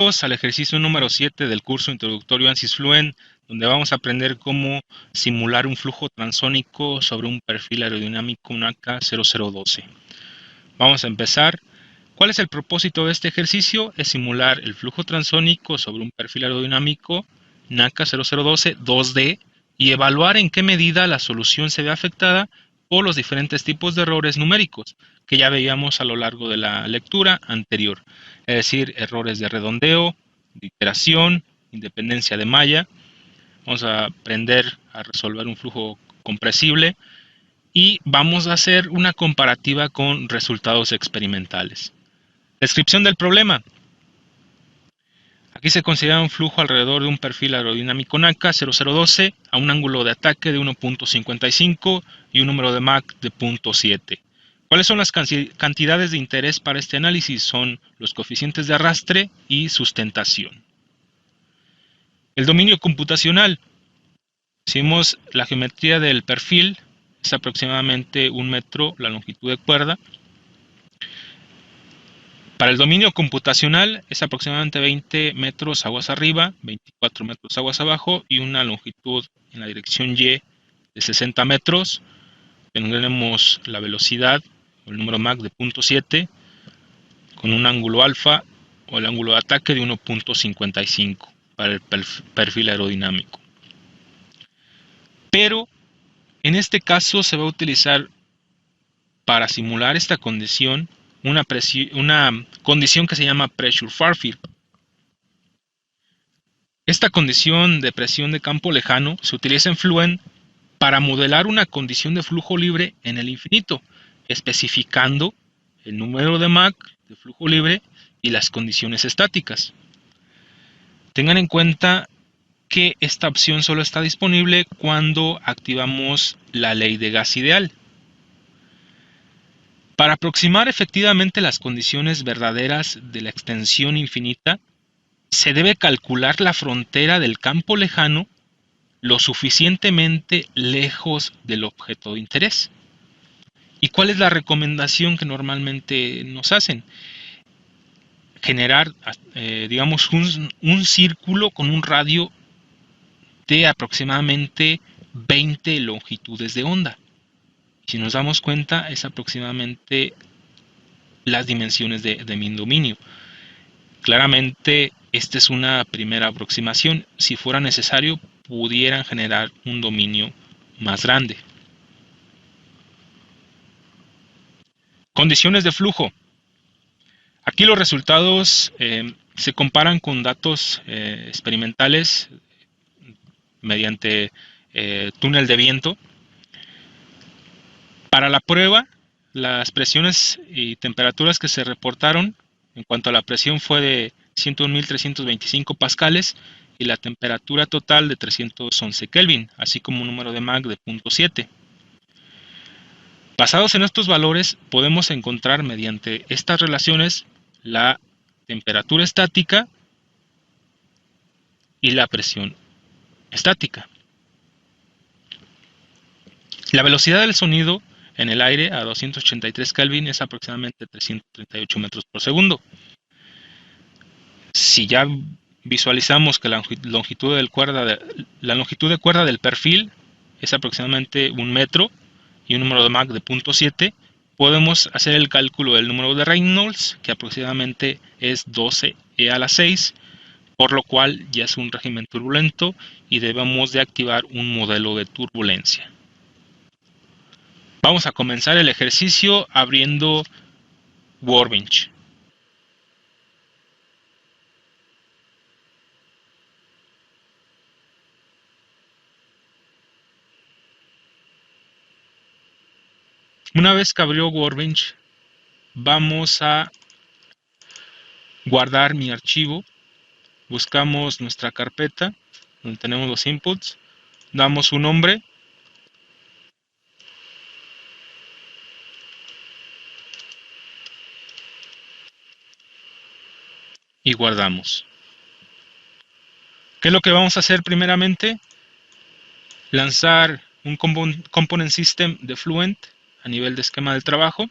Bienvenidos al ejercicio número 7 del curso introductorio ANSYS Fluent, donde vamos a aprender cómo simular un flujo transónico sobre un perfil aerodinámico NACA 0012. Vamos a empezar. ¿Cuál es el propósito de este ejercicio? Es simular el flujo transónico sobre un perfil aerodinámico NACA 0012 2D y evaluar en qué medida la solución se ve afectada por los diferentes tipos de errores numéricos que ya veíamos a lo largo de la lectura anterior, es decir, errores de redondeo, de iteración, independencia de malla. Vamos a aprender a resolver un flujo compresible y vamos a hacer una comparativa con resultados experimentales. Descripción del problema. Aquí se considera un flujo alrededor de un perfil aerodinámico NACA 0012 a un ángulo de ataque de 1.55 y un número de Mach de 0.7. ¿Cuáles son las cantidades de interés para este análisis? Son los coeficientes de arrastre y sustentación. El dominio computacional. Si vemos la geometría del perfil, es aproximadamente 1 metro la longitud de cuerda. Para el dominio computacional es aproximadamente 20 metros aguas arriba, 24 metros aguas abajo y una longitud en la dirección Y de 60 metros. Tendremos la velocidad o el número Mach de 0.7 con un ángulo alfa o el ángulo de ataque de 1.55 para el perfil aerodinámico. Pero en este caso se va a utilizar para simular esta condición una condición que se llama Pressure Far Field. Esta condición de presión de campo lejano se utiliza en Fluent para modelar una condición de flujo libre en el infinito, especificando el número de Mach de flujo libre y las condiciones estáticas. Tengan en cuenta que esta opción solo está disponible cuando activamos la ley de gas ideal. Para aproximar efectivamente las condiciones verdaderas de la extensión infinita, se debe calcular la frontera del campo lejano lo suficientemente lejos del objeto de interés. ¿Y cuál es la recomendación que normalmente nos hacen? Generar, digamos, un círculo con un radio de aproximadamente 20 longitudes de onda. Si nos damos cuenta, es aproximadamente las dimensiones de mi dominio. Claramente, esta es una primera aproximación. Si fuera necesario, pudieran generar un dominio más grande. Condiciones de flujo. Aquí los resultados se comparan con datos experimentales mediante túnel de viento. Para la prueba, las presiones y temperaturas que se reportaron en cuanto a la presión fue de 101.325 pascales y la temperatura total de 311 Kelvin, así como un número de Mach de 0.7. Basados en estos valores, podemos encontrar mediante estas relaciones la temperatura estática y la presión estática. La velocidad del sonido en el aire a 283 Kelvin es aproximadamente 338 metros por segundo. Si ya visualizamos que la longitud de cuerda del perfil es aproximadamente 1 metro y un número de Mach de 0.7, podemos hacer el cálculo del número de Reynolds, que aproximadamente es 12 e a la 6, por lo cual ya es un régimen turbulento y debemos de activar un modelo de turbulencia. Vamos a comenzar el ejercicio abriendo Workbench. Una vez que abrió Workbench, vamos a guardar mi archivo. Buscamos nuestra carpeta donde tenemos los inputs, damos un nombre y guardamos. ¿Qué es lo que vamos a hacer primeramente? Lanzar un component system de Fluent a nivel de esquema del trabajo.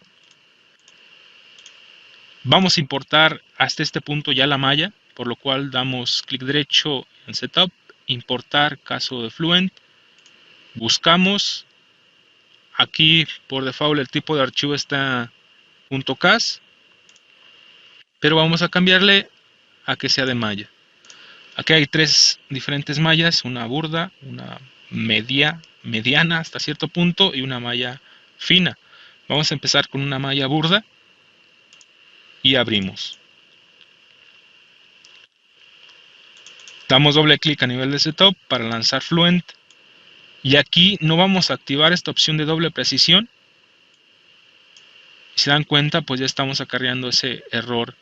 Vamos a importar hasta este punto ya la malla, por lo cual damos clic derecho en Setup, importar caso de Fluent, buscamos, aquí por default el tipo de archivo está .cas, pero vamos a cambiarle a que sea de malla. Aquí hay tres diferentes mallas, una burda, una mediana hasta cierto punto y una malla fina. Vamos a empezar con una malla burda y abrimos. Damos doble clic a nivel de setup para lanzar Fluent y aquí no vamos a activar esta opción de doble precisión. Si se dan cuenta, pues ya estamos acarreando ese error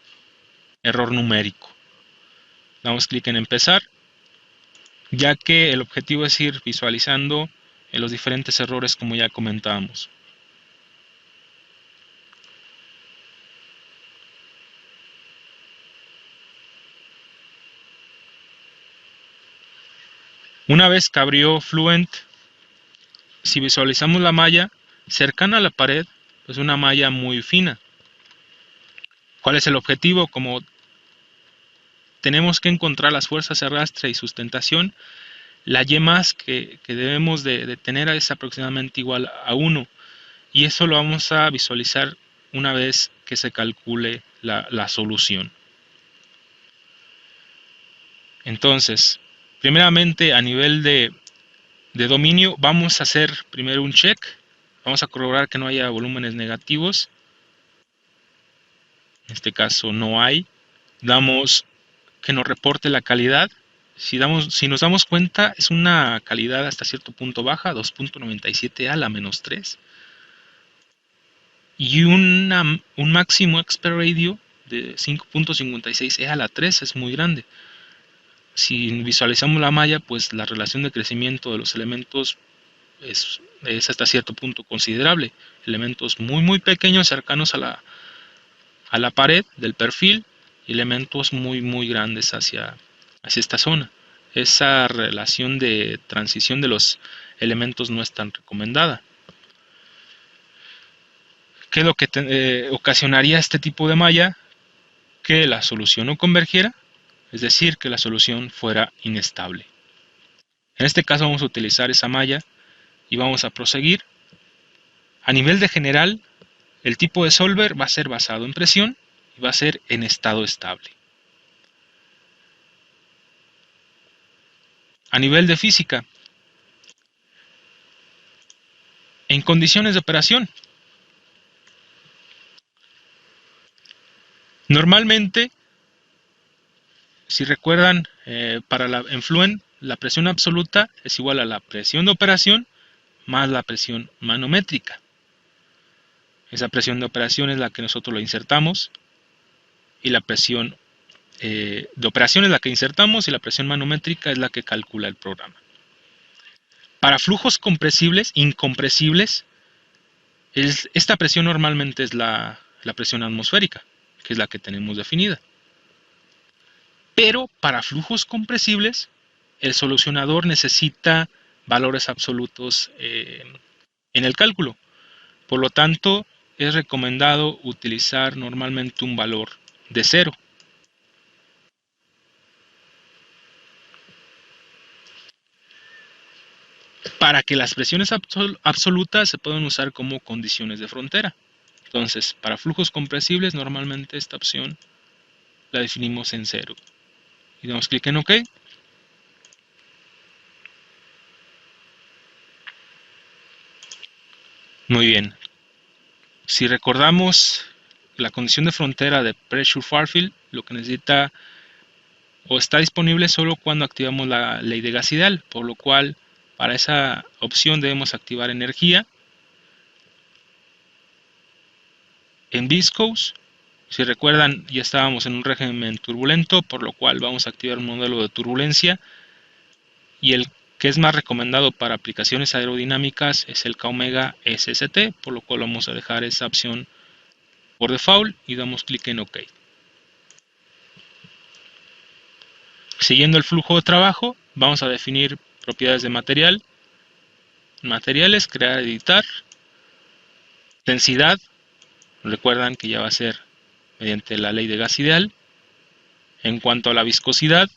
numérico. Damos clic en empezar, ya que el objetivo es ir visualizando los diferentes errores como ya comentábamos. Una vez que abrió Fluent, si visualizamos la malla cercana a la pared, pues una malla muy fina. ¿Cuál es el objetivo? Como tenemos que encontrar las fuerzas de arrastre y sustentación, la Y más que debemos de tener es aproximadamente igual a 1. Y eso lo vamos a visualizar una vez que se calcule la solución. Entonces, primeramente a nivel de dominio, vamos a hacer primero un check. Vamos a corroborar que no haya volúmenes negativos. En este caso no hay. Damos que nos reporte la calidad. Si nos damos cuenta, es una calidad hasta cierto punto baja, 2.97 a la -3. Y un máximo expert radio de 5.56 a la 3 es muy grande. Si visualizamos la malla, pues la relación de crecimiento de los elementos es hasta cierto punto considerable. Elementos muy pequeños cercanos a la pared del perfil y elementos muy grandes hacia esta zona. Esa relación de transición de los elementos no es tan recomendada. ¿Qué es lo que ocasionaría este tipo de malla? Que la solución no convergiera, es decir, que la solución fuera inestable. En este caso vamos a utilizar esa malla y vamos a proseguir. A nivel de general, el tipo de solver va a ser basado en presión y va a ser en estado estable. A nivel de física, en condiciones de operación, normalmente, si recuerdan, en Fluent, la presión absoluta es igual a la presión de operación más la presión manométrica. Esa presión de operación es la que nosotros lo insertamos y la presión de operación es la que insertamos y la presión manométrica es la que calcula el programa. Para flujos compresibles, incompresibles, esta presión normalmente es la presión atmosférica, que es la que tenemos definida. Pero para flujos compresibles, el solucionador necesita valores absolutos en el cálculo. Por lo tanto, es recomendado utilizar normalmente un valor de 0. Para que las presiones absolutas se puedan usar como condiciones de frontera. Entonces, para flujos compresibles, normalmente esta opción la definimos en 0. Y damos clic en OK. Muy bien. Si recordamos la condición de frontera de Pressure Far Field, lo que necesita o está disponible solo cuando activamos la ley de gas ideal, por lo cual para esa opción debemos activar energía. En Viscose, si recuerdan, ya estábamos en un régimen turbulento, por lo cual vamos a activar un modelo de turbulencia. Y el que es más recomendado para aplicaciones aerodinámicas es el K-Omega SST, por lo cual vamos a dejar esa opción por default y damos clic en OK. Siguiendo el flujo de trabajo, vamos a definir propiedades de material, materiales, crear, editar, densidad, recuerdan que ya va a ser mediante la ley de gas ideal, En cuanto a la viscosidad,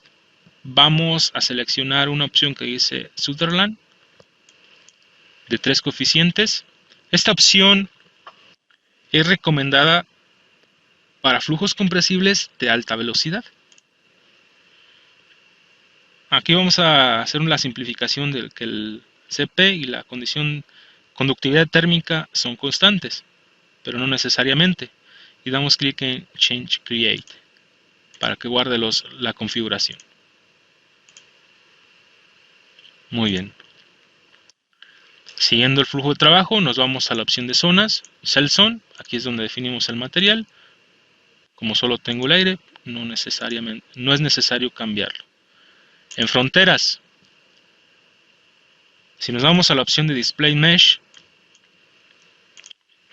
vamos a seleccionar una opción que dice Sutherland de 3 coeficientes. Esta opción es recomendada para flujos compresibles de alta velocidad. Aquí vamos a hacer la simplificación de que el CP y la conductividad térmica son constantes, pero no necesariamente. Y damos clic en Change Create para que guarde la configuración. Muy bien. Siguiendo el flujo de trabajo, nos vamos a la opción de zonas, Cell Zone. Aquí es donde definimos el material. Como solo tengo el aire, no es necesario cambiarlo. En fronteras, si nos vamos a la opción de Display Mesh,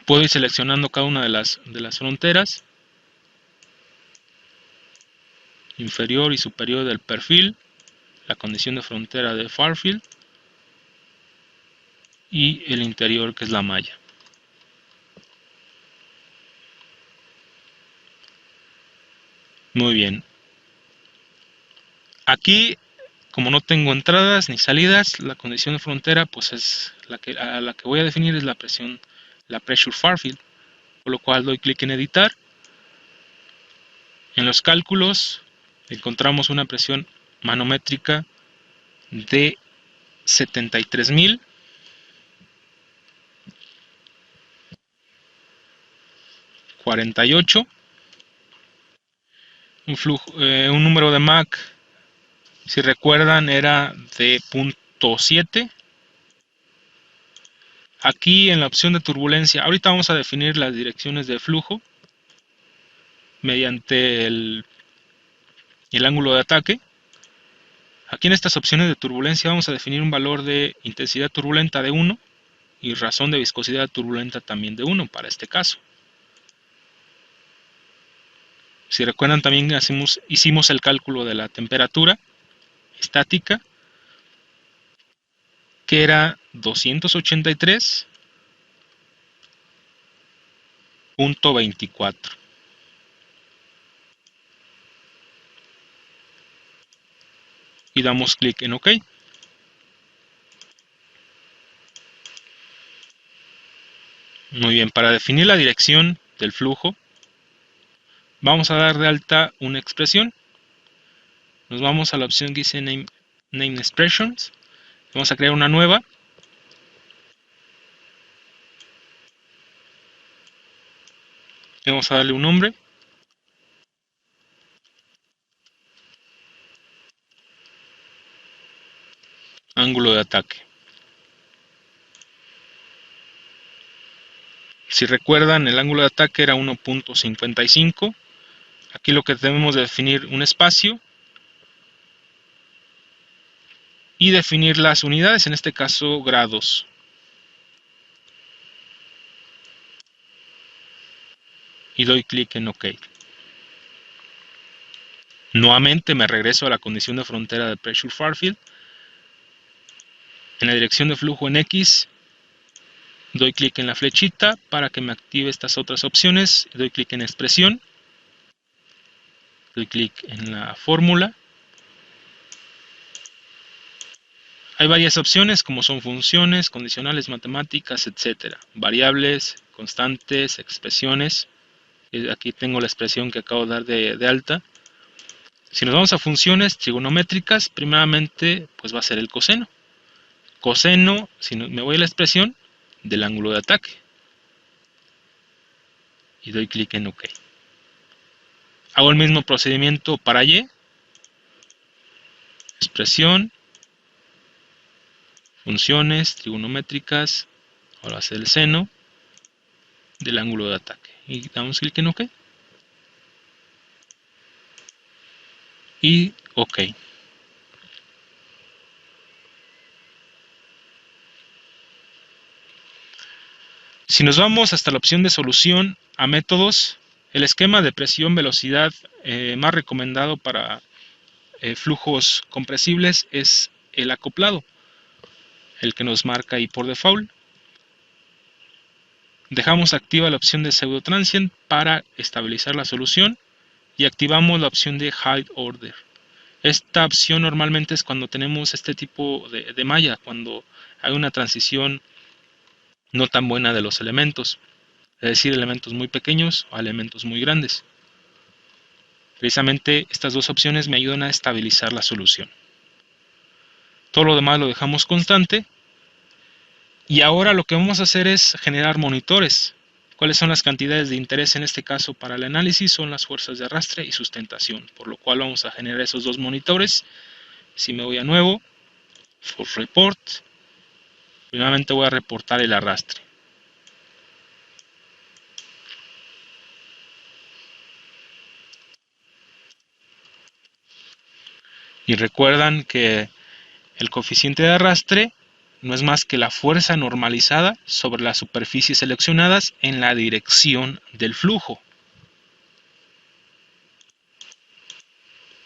puedo ir seleccionando cada una de las fronteras, inferior y superior del perfil, la condición de frontera de Farfield y el interior, que es la malla. Muy bien. Aquí, como no tengo entradas ni salidas, la condición de frontera pues es a la que voy a definir es la presión, la pressure Farfield, por lo cual doy clic en editar. En los cálculos encontramos una presión manométrica de 73.000 48, un número de Mach, si recuerdan, era de 0.7. Aquí en la opción de turbulencia, ahorita vamos a definir las direcciones de flujo mediante el ángulo de ataque. Aquí en estas opciones de turbulencia vamos a definir un valor de intensidad turbulenta de 1 y razón de viscosidad turbulenta también de 1 para este caso. Si recuerdan, también hicimos el cálculo de la temperatura estática, que era 283.24. Y damos clic en OK. Muy bien, para definir la dirección del flujo, vamos a dar de alta una expresión. Nos vamos a la opción que dice Name Expressions. Vamos a crear una nueva. Y vamos a darle un nombre. Ángulo de ataque. Si recuerdan, el ángulo de ataque era 1.55. Aquí lo que debemos de definir un espacio y definir las unidades, en este caso grados. Y doy clic en OK. Nuevamente me regreso a la condición de frontera de Pressure Farfield. En la dirección de flujo en X, doy clic en la flechita para que me active estas otras opciones. Doy clic en expresión. Doy clic en la fórmula. Hay varias opciones como son funciones, condicionales, matemáticas, etcétera. Variables, constantes, expresiones. Aquí tengo la expresión que acabo de dar de alta. Si nos vamos a funciones trigonométricas, primeramente pues va a ser el coseno. Coseno, si me voy a la expresión, del ángulo de ataque. Y doy clic en OK. Hago el mismo procedimiento para Y. Expresión. Funciones trigonométricas. Ahora va a ser el seno del ángulo de ataque. Y damos clic en OK. Y OK. Si nos vamos hasta la opción de solución a métodos, el esquema de presión-velocidad más recomendado para flujos compresibles es el acoplado, el que nos marca ahí por default. Dejamos activa la opción de pseudo transient para estabilizar la solución y activamos la opción de Hide Order. Esta opción normalmente es cuando tenemos este tipo de malla, cuando hay una transición no tan buena de los elementos, es decir, elementos muy pequeños o elementos muy grandes. Precisamente estas dos opciones me ayudan a estabilizar la solución. Todo lo demás lo dejamos constante. Y ahora lo que vamos a hacer es generar monitores. ¿Cuáles son las cantidades de interés en este caso para el análisis? Son las fuerzas de arrastre y sustentación, por lo cual vamos a generar esos dos monitores. Si me voy a nuevo, Force Report, primeramente voy a reportar el arrastre. Y recuerdan que el coeficiente de arrastre no es más que la fuerza normalizada sobre las superficies seleccionadas en la dirección del flujo.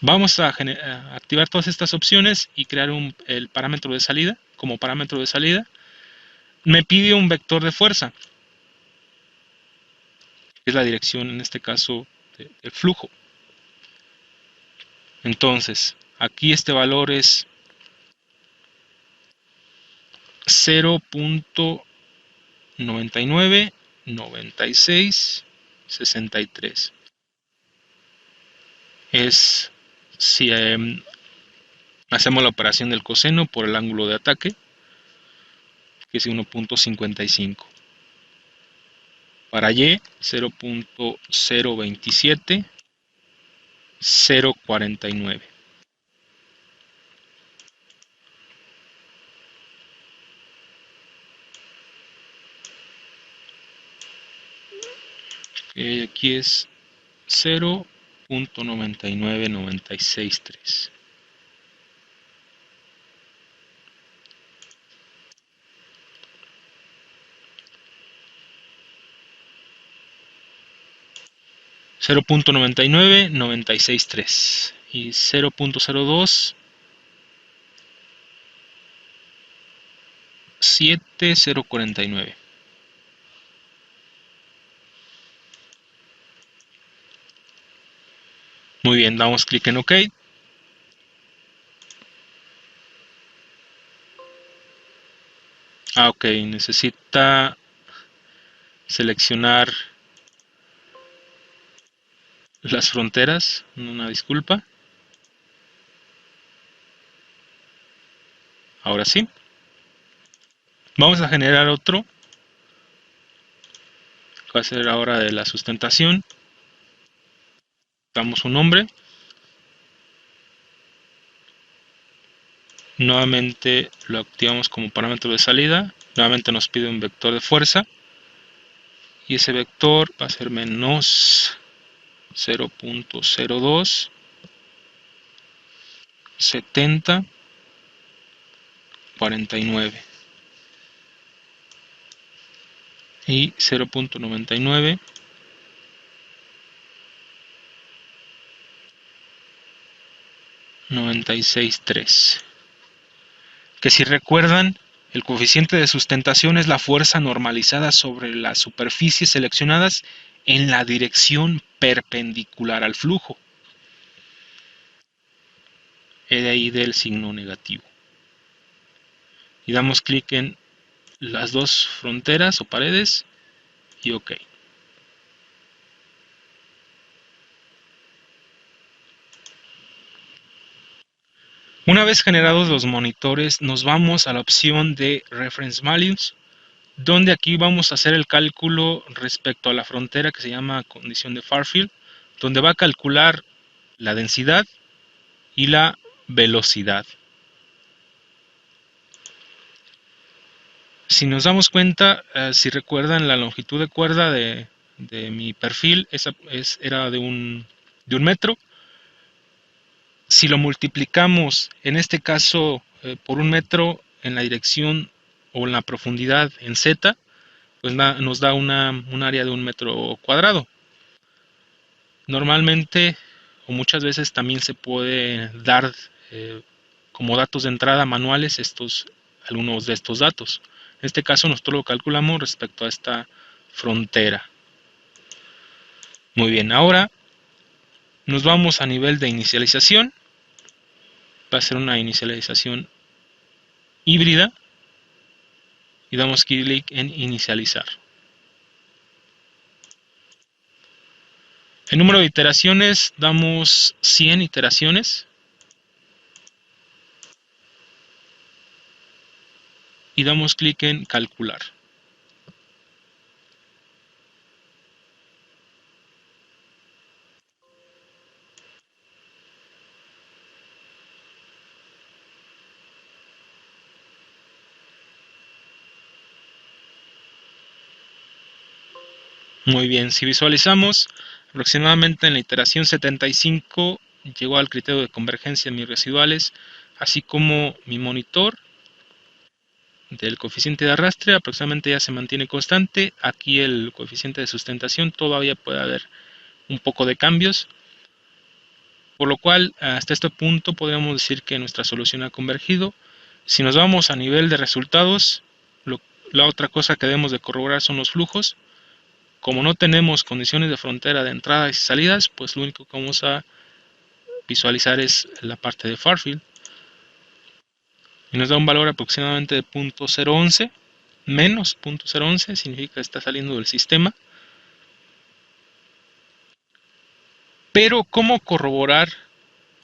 Vamos a activar todas estas opciones y crear el parámetro de salida. Como parámetro de salida, me pide un vector de fuerza, que es la dirección en este caso del flujo. Entonces, aquí este valor es 0.999663. Es si hacemos la operación del coseno por el ángulo de ataque, que es 1.55. Para Y, 0.027049. Aquí es 0.999663. .999663 y 0.027049. Muy bien, damos clic en OK. Ok, necesita seleccionar las fronteras, una disculpa. Ahora sí. Vamos a generar otro. Va a ser ahora de la sustentación. Damos un nombre. Nuevamente lo activamos como parámetro de salida. Nuevamente nos pide un vector de fuerza. Y ese vector va a ser menos 0.02 70 49 y 0.99 96.3. Que si recuerdan, el coeficiente de sustentación es la fuerza normalizada sobre las superficies seleccionadas en la dirección perpendicular al flujo. De ahí del signo negativo. Y damos clic en las dos fronteras o paredes y OK. Una vez generados los monitores, nos vamos a la opción de Reference Values, donde aquí vamos a hacer el cálculo respecto a la frontera que se llama condición de Farfield, donde va a calcular la densidad y la velocidad. Si nos damos cuenta, si recuerdan la longitud de cuerda de mi perfil, era de un metro. Si lo multiplicamos, en este caso, por un metro en la dirección o en la profundidad en Z, pues nos da un área de 1 metro cuadrado. Normalmente, o muchas veces también se puede dar como datos de entrada manuales algunos de estos datos. En este caso nosotros lo calculamos respecto a esta frontera. Muy bien, ahora Nos vamos a nivel de inicialización. Va a ser una inicialización híbrida. Y damos clic en inicializar. El número de iteraciones, damos 100 iteraciones. Y damos clic en calcular. Muy bien, si visualizamos, aproximadamente en la iteración 75 llegó al criterio de convergencia en mis residuales, así como mi monitor del coeficiente de arrastre aproximadamente ya se mantiene constante. Aquí el coeficiente de sustentación todavía puede haber un poco de cambios, por lo cual hasta este punto podríamos decir que nuestra solución ha convergido. Si nos vamos a nivel de resultados, la otra cosa que debemos de corroborar son los flujos. Como no tenemos condiciones de frontera de entradas y salidas, pues lo único que vamos a visualizar es la parte de far field. Y nos da un valor aproximadamente de 0.011, menos 0.011, significa que está saliendo del sistema. Pero, ¿cómo corroborar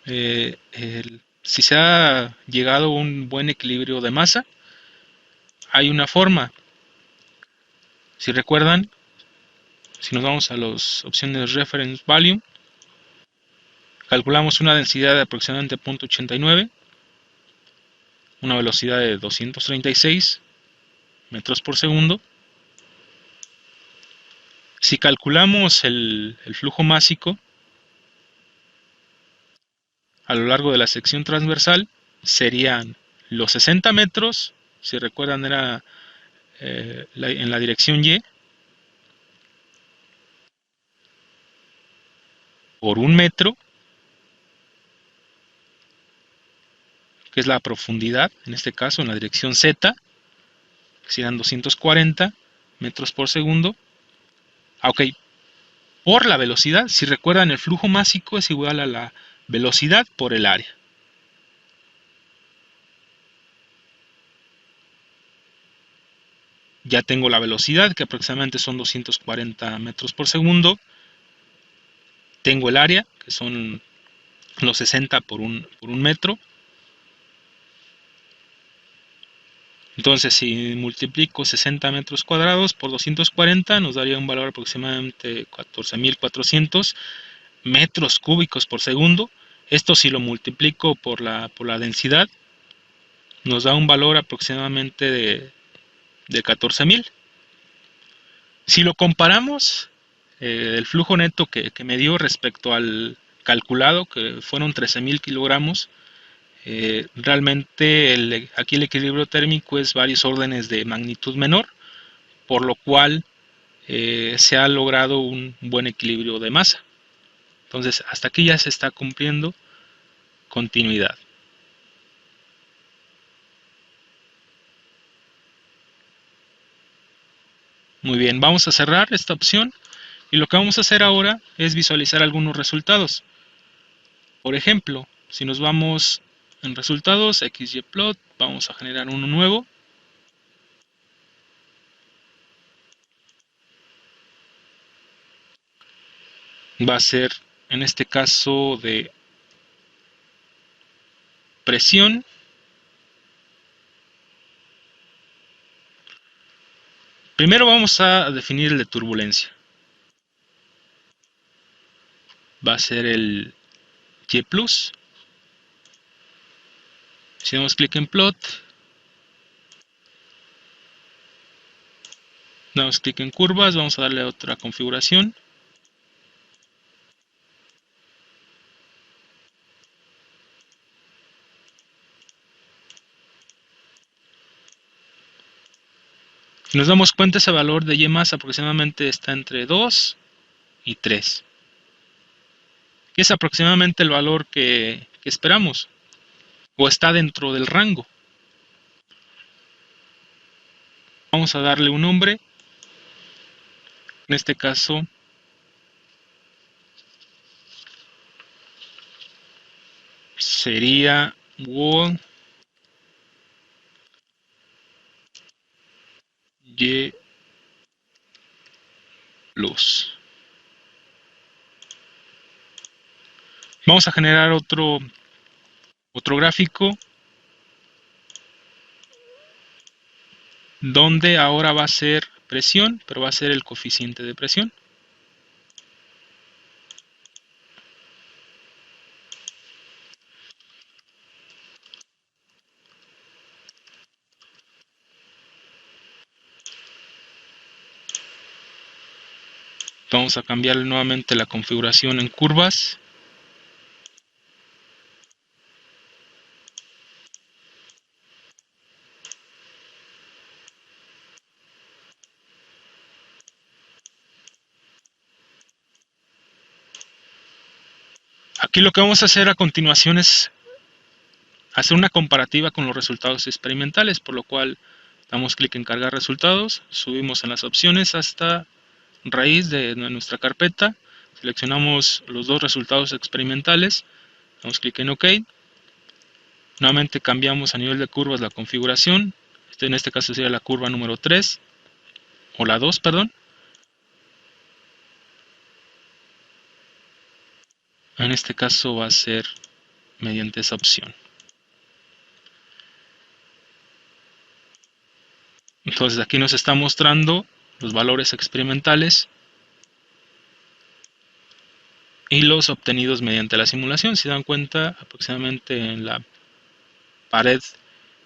si se ha llegado a un buen equilibrio de masa? Hay una forma. Si recuerdan, si nos vamos a las opciones Reference Value, calculamos una densidad de aproximadamente 0.89, una velocidad de 236 metros por segundo. Si calculamos el flujo másico a lo largo de la sección transversal, serían los 60 metros, si recuerdan era en la dirección Y, por un metro, que es la profundidad, en este caso en la dirección Z, que serían 240 metros por segundo. Ok, por la velocidad, si recuerdan el flujo másico es igual a la velocidad por el área. Ya tengo la velocidad, que aproximadamente son 240 metros por segundo. Tengo el área, que son los 60 por un metro. Entonces, si multiplico 60 metros cuadrados por 240, nos daría un valor aproximadamente 14.400 metros cúbicos por segundo. Esto, si lo multiplico por la densidad, nos da un valor aproximadamente de 14.000. Si lo comparamos, el flujo neto que me dio respecto al calculado, que fueron 13.000 kilogramos, realmente aquí el equilibrio térmico es varios órdenes de magnitud menor, por lo cual se ha logrado un buen equilibrio de masa. Entonces, hasta aquí ya se está cumpliendo continuidad. Muy bien, vamos a cerrar esta opción y lo que vamos a hacer ahora es visualizar algunos resultados. Por ejemplo, si nos vamos en resultados, XYPlot, vamos a generar uno nuevo. Va a ser, en este caso, de presión. Primero vamos a definir el de turbulencia. Va a ser el Y+. Si damos clic en plot, damos clic en curvas, vamos a darle otra configuración. Si nos damos cuenta, ese valor de Y más aproximadamente está entre 2 y 3, que es aproximadamente el valor que esperamos, o está dentro del rango. Vamos a darle un nombre, en este caso sería wall y luz. Vamos a generar otro gráfico donde ahora va a ser presión, pero va a ser el coeficiente de presión. Vamos a cambiarle nuevamente la configuración en curvas. Aquí lo que vamos a hacer a continuación es hacer una comparativa con los resultados experimentales, por lo cual damos clic en cargar resultados, subimos en las opciones hasta raíz de nuestra carpeta, seleccionamos los dos resultados experimentales, damos clic en OK, nuevamente cambiamos a nivel de curvas la configuración, en este caso sería la curva número 3, o la 2, perdón. En este caso va a ser mediante esa opción. Entonces aquí nos está mostrando los valores experimentales y los obtenidos mediante la simulación. Si se dan cuenta, aproximadamente en la pared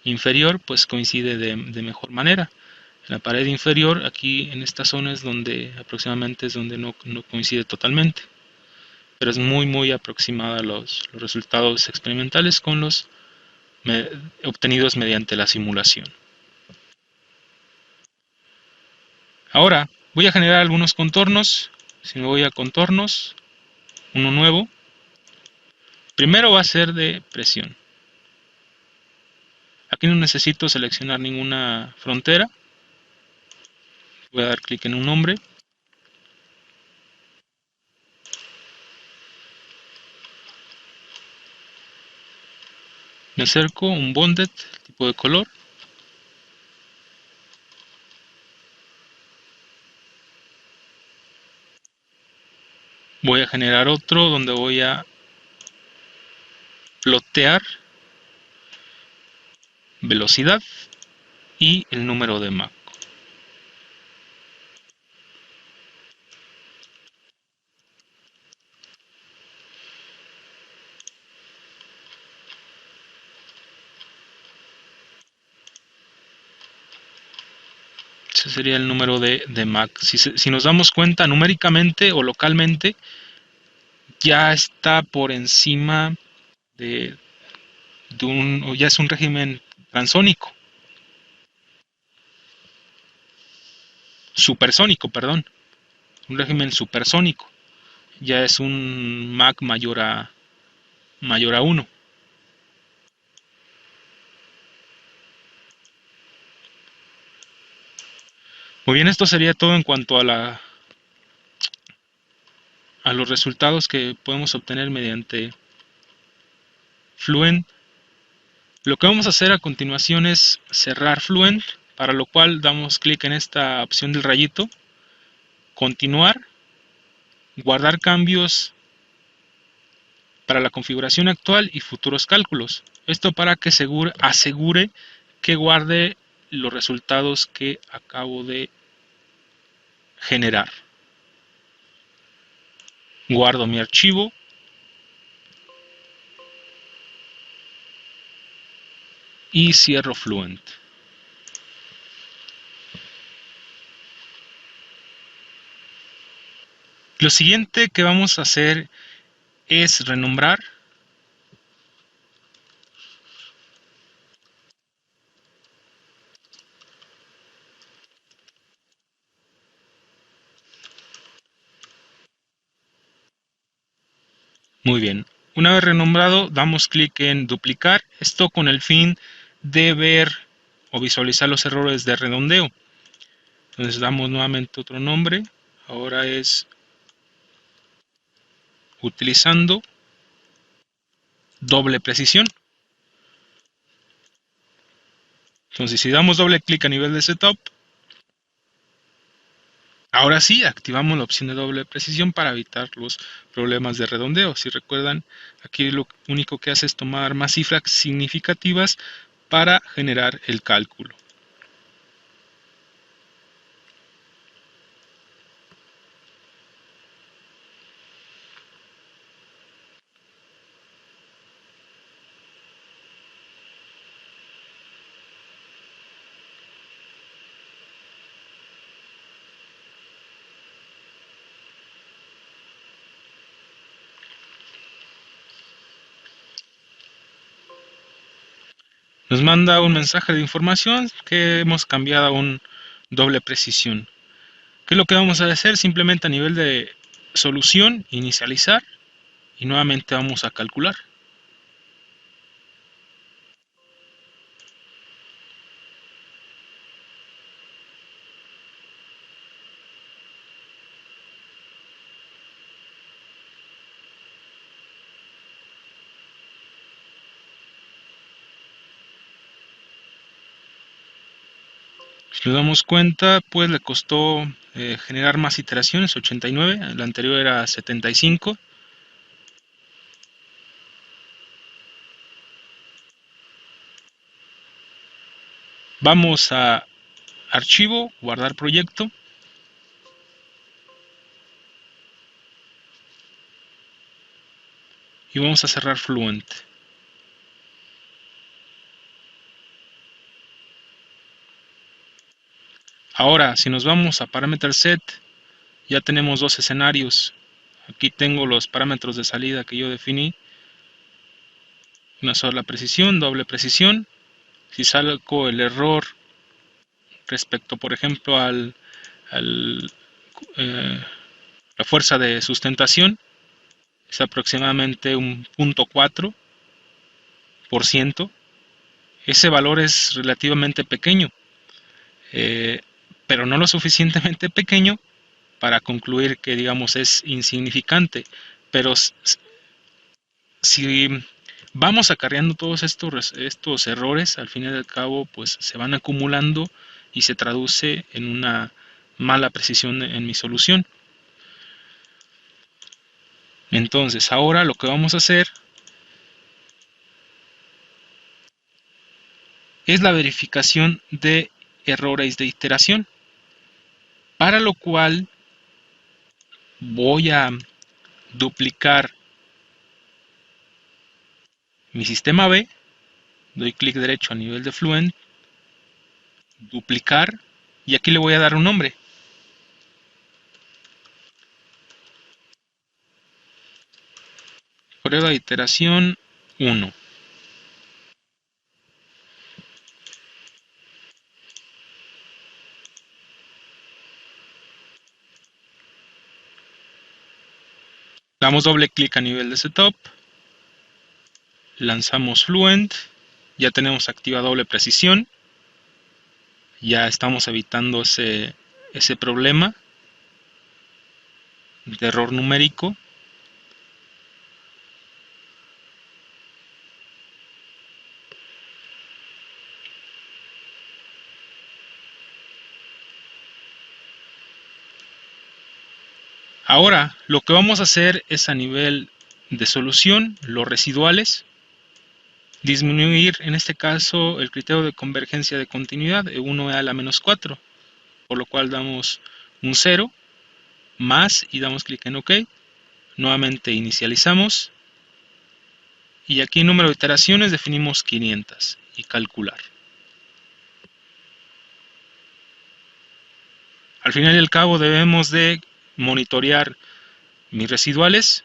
inferior pues coincide de mejor manera. En la pared inferior, aquí en esta zona es donde aproximadamente es donde no coincide totalmente, pero es muy aproximada los resultados experimentales con los obtenidos mediante la simulación. Ahora voy a generar algunos contornos. Si me voy a contornos, uno nuevo, primero va a ser de presión. Aquí no necesito seleccionar ninguna frontera, voy a dar clic en un nombre, me acerco, un bonded, tipo de color, voy a generar otro donde voy a plotear velocidad y el número de Mach. Ese sería el número de Mach. Si nos damos cuenta numéricamente o localmente, ya está por encima de o ya es un régimen transónico. Supersónico, perdón. Un régimen supersónico. Ya es un Mach mayor a 1. Muy bien, esto sería todo en cuanto a los resultados que podemos obtener mediante Fluent. Lo que vamos a hacer a continuación es cerrar Fluent, para lo cual damos clic en esta opción del rayito, continuar, guardar cambios para la configuración actual y futuros cálculos. Esto para que asegure que guarde los resultados que acabo de generar. Guardo mi archivo y cierro Fluent. Lo siguiente que vamos a hacer es renombrar Muy bien. Una vez renombrado, damos clic en duplicar. Esto con el fin de ver o visualizar los errores de redondeo. Entonces damos nuevamente otro nombre. Ahora es utilizando doble precisión. Entonces, si damos doble clic a nivel de setup, ahora sí activamos la opción de doble precisión para evitar los problemas de redondeo. Si recuerdan, aquí lo único que hace es tomar más cifras significativas para generar el cálculo. Nos manda un mensaje de información que hemos cambiado a un doble precisión. ¿Qué es lo que vamos a hacer? Simplemente a nivel de solución, inicializar y nuevamente vamos a calcular. Si nos damos cuenta, pues le costó generar más iteraciones, 89, la anterior era 75. Vamos a archivo, guardar proyecto. Y vamos a cerrar Fluent. Ahora, si nos vamos a Parameter Set, ya tenemos dos escenarios. Aquí tengo los parámetros de salida que yo definí. Una sola precisión, doble precisión. Si salgo el error respecto, por ejemplo, al la fuerza de sustentación, es aproximadamente un 0.4%. Ese valor es relativamente pequeño, pero no lo suficientemente pequeño para concluir que, digamos, es insignificante. Pero si vamos acarreando todos estos errores, al fin y al cabo, pues se van acumulando y se traduce en una mala precisión en mi solución. Entonces, ahora lo que vamos a hacer es la verificación de errores de iteración, para lo cual voy a duplicar mi sistema B, doy clic derecho a nivel de Fluent, duplicar, y aquí le voy a dar un nombre. Prueba de iteración 1. Damos doble clic a nivel de setup, lanzamos Fluent, ya tenemos activa doble precisión, ya estamos evitando ese problema de error numérico. Ahora, lo que vamos a hacer es a nivel de solución, los residuales, disminuir en este caso el criterio de convergencia de continuidad de 1 a la menos 4, por lo cual damos un 0, más y damos clic en OK. Nuevamente inicializamos y aquí en número de iteraciones definimos 500 y calcular. Al final y al cabo debemos de monitorear mis residuales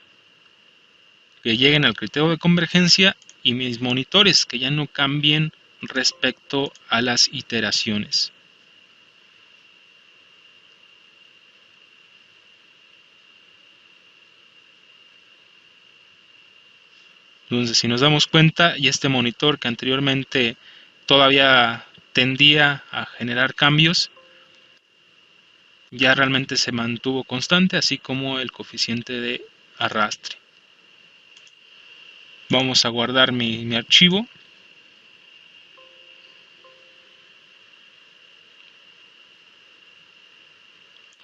que lleguen al criterio de convergencia y mis monitores que ya no cambien respecto a las iteraciones. Entonces, si nos damos cuenta, y este monitor que anteriormente todavía tendía a generar cambios, ya realmente se mantuvo constante, así como el coeficiente de arrastre. Vamos a guardar mi archivo.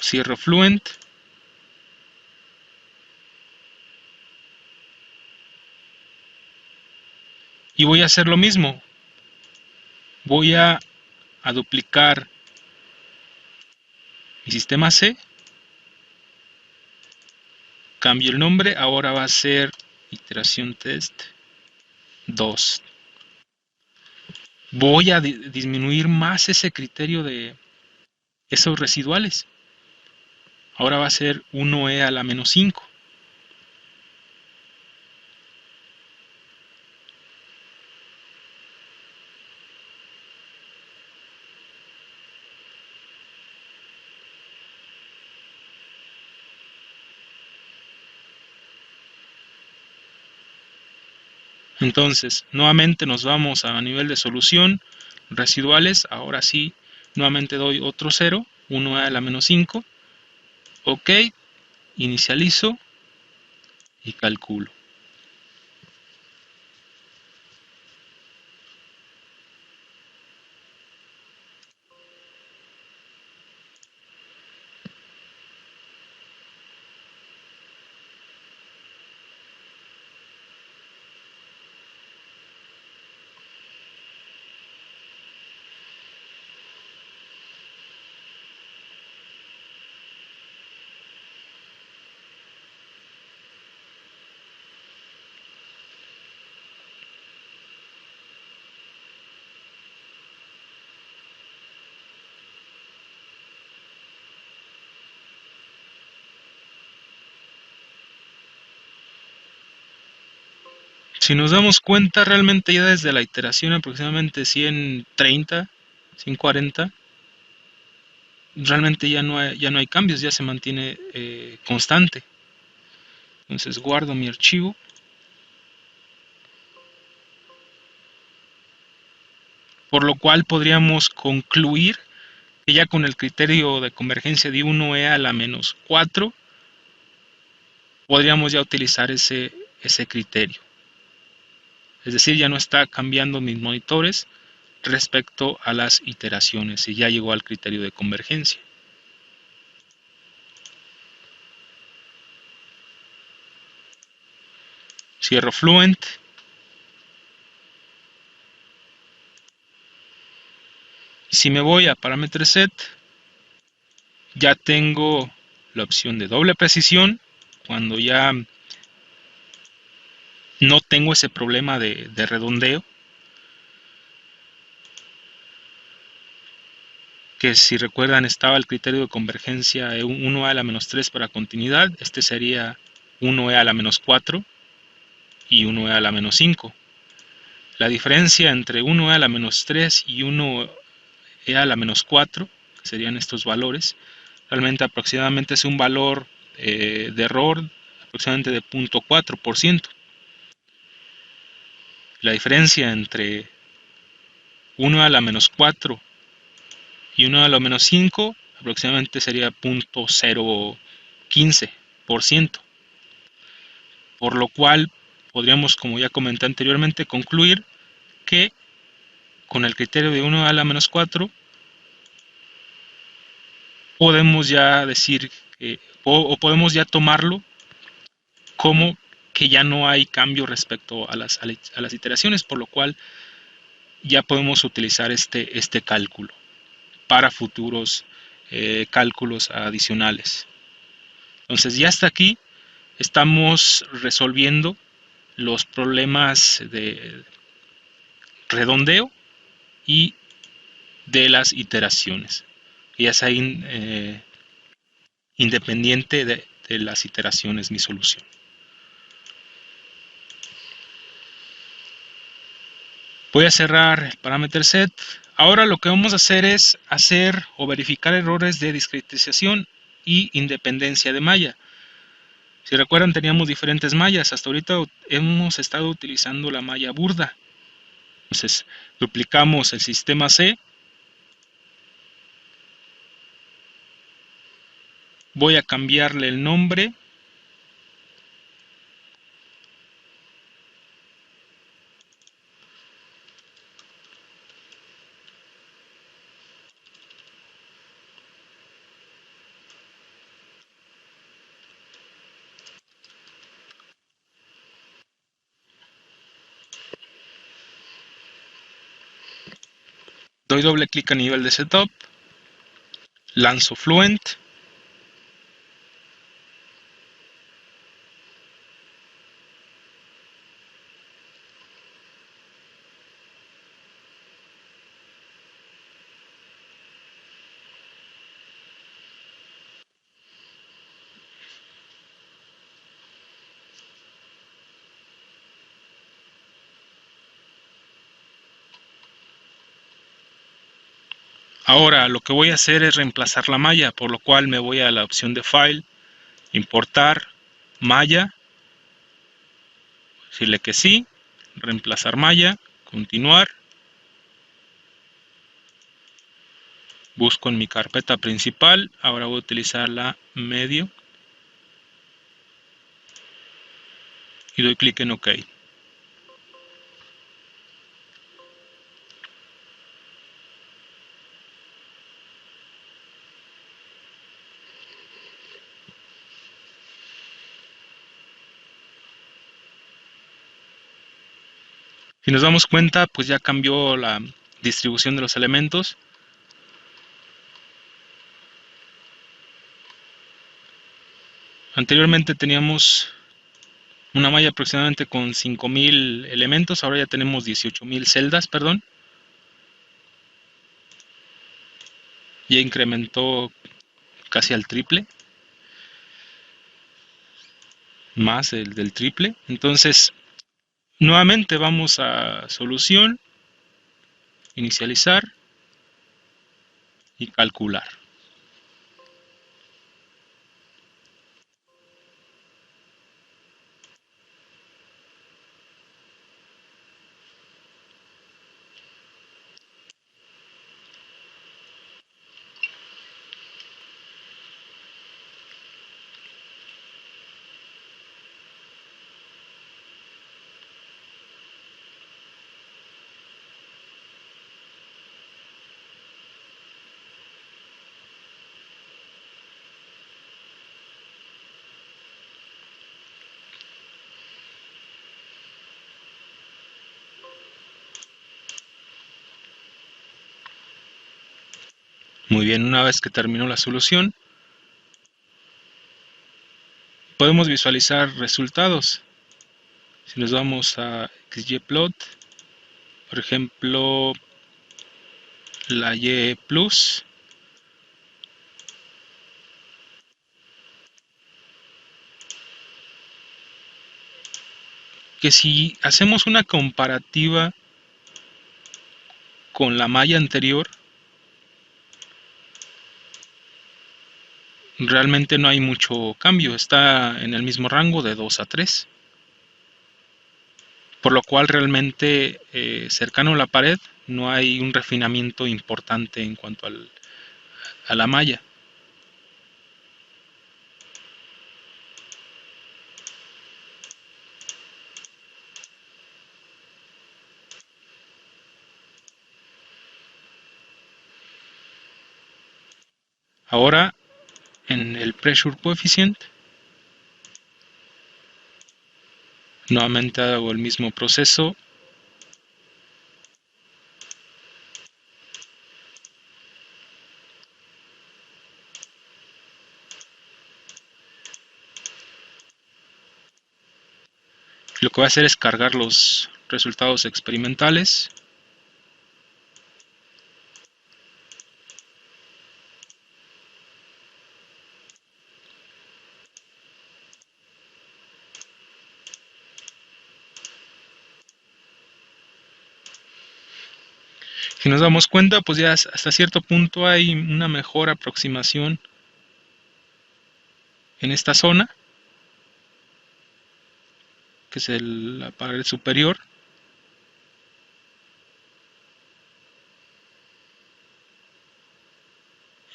Cierro Fluent. Y voy a hacer lo mismo. Voy a duplicar mi sistema C. Cambio el nombre. Ahora va a ser iteración test 2. Voy a disminuir más ese criterio de esos residuales. Ahora va a ser 1e a la menos 5. Entonces, nuevamente nos vamos a nivel de solución, residuales, ahora sí, nuevamente doy otro 0, 1e a la menos 5, ok, inicializo y calculo. Si nos damos cuenta, realmente ya desde la iteración aproximadamente 130, 140, realmente ya no hay cambios, ya se mantiene constante. Entonces guardo mi archivo. Por lo cual podríamos concluir que ya con el criterio de convergencia de 1e a la menos 4, podríamos ya utilizar ese criterio. Es decir, ya no está cambiando mis monitores respecto a las iteraciones y ya llegó al criterio de convergencia. Cierro Fluent. Si me voy a Parameter Set, ya tengo la opción de doble precisión, cuando ya no tengo ese problema de redondeo, que si recuerdan estaba el criterio de convergencia 1e a la menos 3 para continuidad, este sería 1e a la menos 4 y 1e a la menos 5. La diferencia entre 1e a la menos 3 y 1e a la menos 4, que serían estos valores, realmente aproximadamente es un valor de error aproximadamente de 0.4%. La diferencia entre 1 a la menos 4 y 1 a la menos 5 aproximadamente sería 0.015%. Por lo cual podríamos, como ya comenté anteriormente, concluir que con el criterio de 1 a la menos 4 podemos ya decir o podemos ya tomarlo como que ya no hay cambio respecto a las iteraciones, por lo cual ya podemos utilizar este cálculo para futuros cálculos adicionales. Entonces ya hasta aquí estamos resolviendo los problemas de redondeo y de las iteraciones, ya sea independiente de las iteraciones mi solución. Voy a cerrar el parameter set. Ahora lo que vamos a hacer es hacer o verificar errores de discretización y independencia de malla. Si recuerdan, teníamos diferentes mallas. Hasta ahorita hemos estado utilizando la malla burda. Entonces, duplicamos el sistema C. Voy a cambiarle el nombre. Doy doble clic a nivel de setup, lanzo Fluent. Ahora lo que voy a hacer es reemplazar la malla, por lo cual me voy a la opción de File, Importar, Malla, decirle que sí, reemplazar malla, continuar. Busco en mi carpeta principal, ahora voy a utilizar la medio y doy clic en OK. Si nos damos cuenta, pues ya cambió la distribución de los elementos. Anteriormente teníamos una malla aproximadamente con 5000 elementos, ahora ya tenemos 18000 celdas, perdón. Ya incrementó casi al triple, más del triple. Entonces, nuevamente vamos a solución, inicializar y calcular. Muy bien, una vez que terminó la solución, podemos visualizar resultados. Si nos vamos a XYPlot, por ejemplo, la Y plus, que si hacemos una comparativa con la malla anterior, realmente no hay mucho cambio, está en el mismo rango de 2 a 3. Por lo cual realmente cercano a la pared no hay un refinamiento importante en cuanto a la malla. Ahora en el pressure coefficient nuevamente hago el mismo proceso. Lo que voy a hacer es cargar los resultados experimentales. Si nos damos cuenta, pues ya hasta cierto punto hay una mejor aproximación en esta zona, que es la pared superior.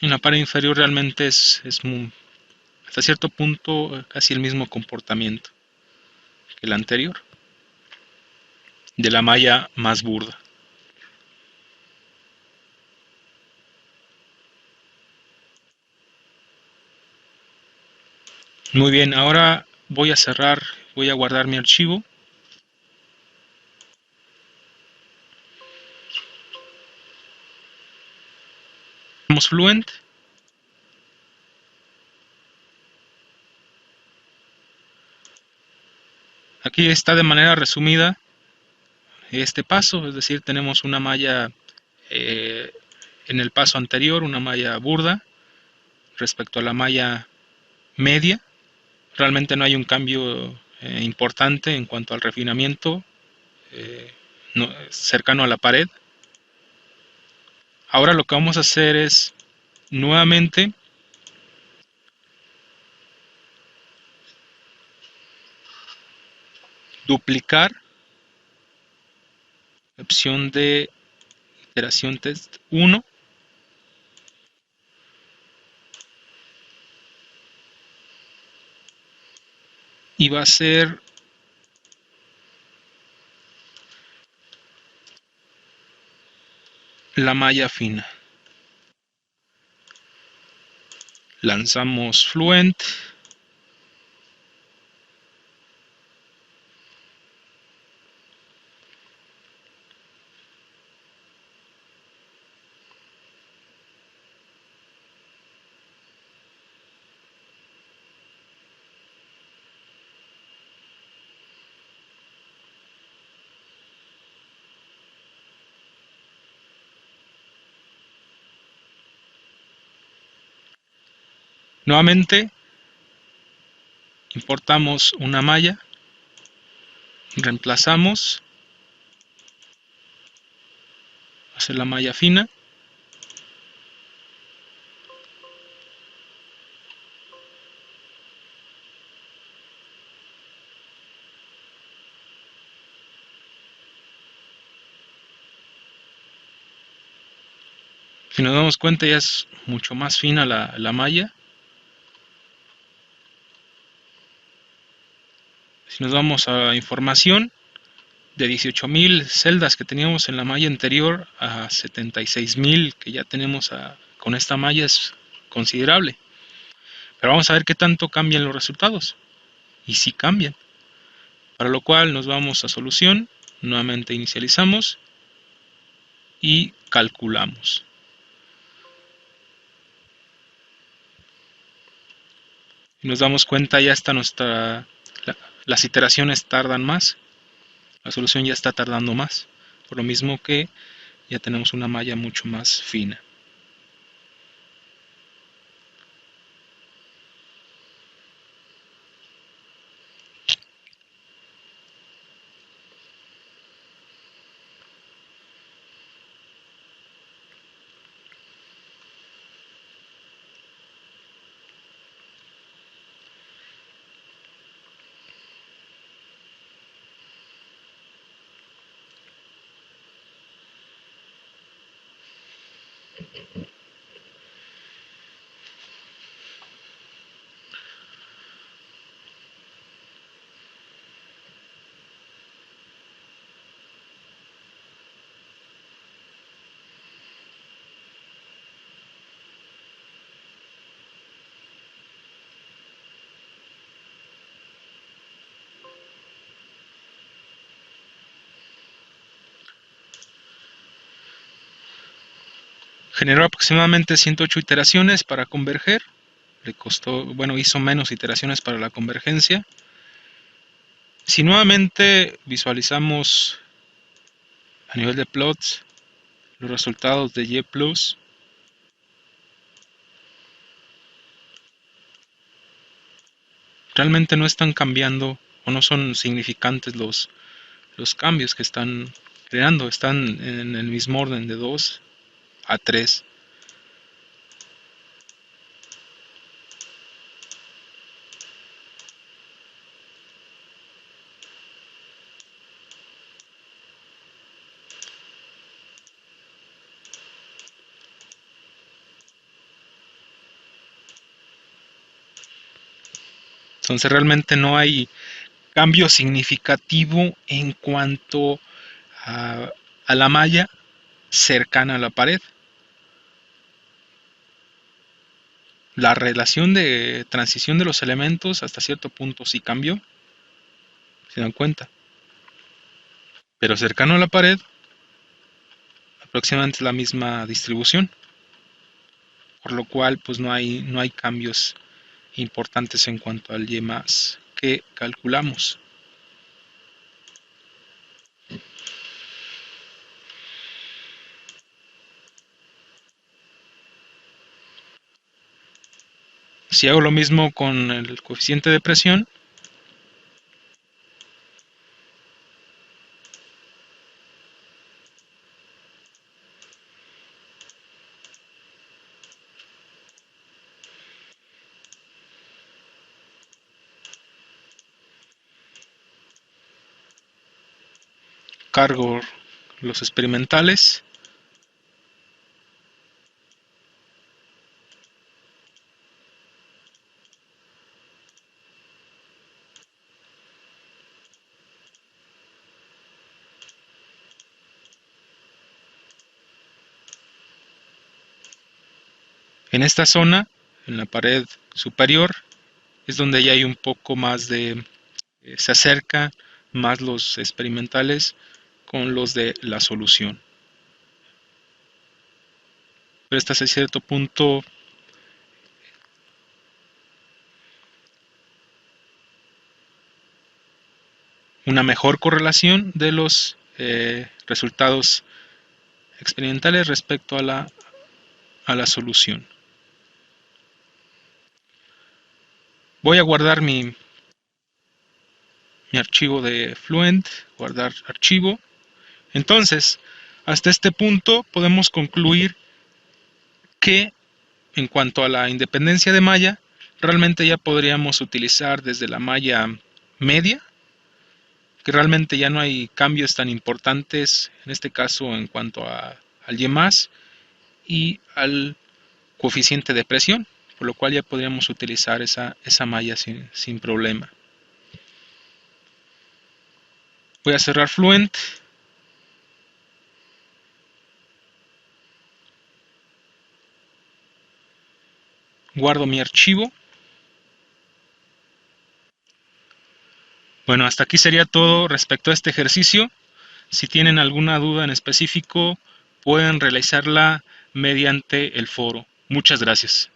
En la pared inferior realmente es hasta cierto punto casi el mismo comportamiento que el anterior, de la malla más burda. Muy bien, ahora voy a cerrar, voy a guardar mi archivo. Lanzamos Fluent. Aquí está de manera resumida este paso, es decir, tenemos una malla en el paso anterior, una malla burda respecto a la malla media. Realmente no hay un cambio importante en cuanto al refinamiento cercano a la pared. Ahora lo que vamos a hacer es nuevamente duplicar la opción de iteración test 1 y va a ser la malla fina. Lanzamos Fluent. Nuevamente importamos una malla, reemplazamos, hacer la malla fina. Si nos damos cuenta ya es mucho más fina la malla. Si nos vamos a información, de 18.000 celdas que teníamos en la malla anterior a 76.000 que ya tenemos con esta malla es considerable. Pero vamos a ver qué tanto cambian los resultados. Y si cambian. Para lo cual nos vamos a solución, nuevamente inicializamos y calculamos. Y nos damos cuenta ya está las iteraciones tardan más, la solución ya está tardando más, por lo mismo que ya tenemos una malla mucho más fina. Generó aproximadamente 108 iteraciones para converger. Le costó, bueno, hizo menos iteraciones para la convergencia. Si nuevamente visualizamos a nivel de plots los resultados de Y+, realmente no están cambiando o no son significantes los cambios que están creando. Están en el mismo orden de 2 a 3. Entonces realmente no hay cambio significativo en cuanto a la malla cercana a la pared. La relación de transición de los elementos hasta cierto punto sí cambió, se dan cuenta. Pero cercano a la pared, aproximadamente la misma distribución. por lo cual pues no hay cambios importantes en cuanto al y más que calculamos. Si hago lo mismo con el coeficiente de presión, cargo los experimentales, en esta zona, en la pared superior, es donde ya hay un poco más de, se acerca más los experimentales con los de la solución. Pero hasta cierto punto una mejor correlación de los resultados experimentales respecto a la solución. Voy a guardar mi archivo de Fluent, guardar archivo. Entonces, hasta este punto podemos concluir que en cuanto a la independencia de malla, realmente ya podríamos utilizar desde la malla media, que realmente ya no hay cambios tan importantes, en este caso en cuanto al Y+, y al coeficiente de presión, por lo cual ya podríamos utilizar esa malla sin problema. Voy a cerrar Fluent. Guardo mi archivo. Bueno, hasta aquí sería todo respecto a este ejercicio. Si tienen alguna duda en específico, pueden realizarla mediante el foro. Muchas gracias.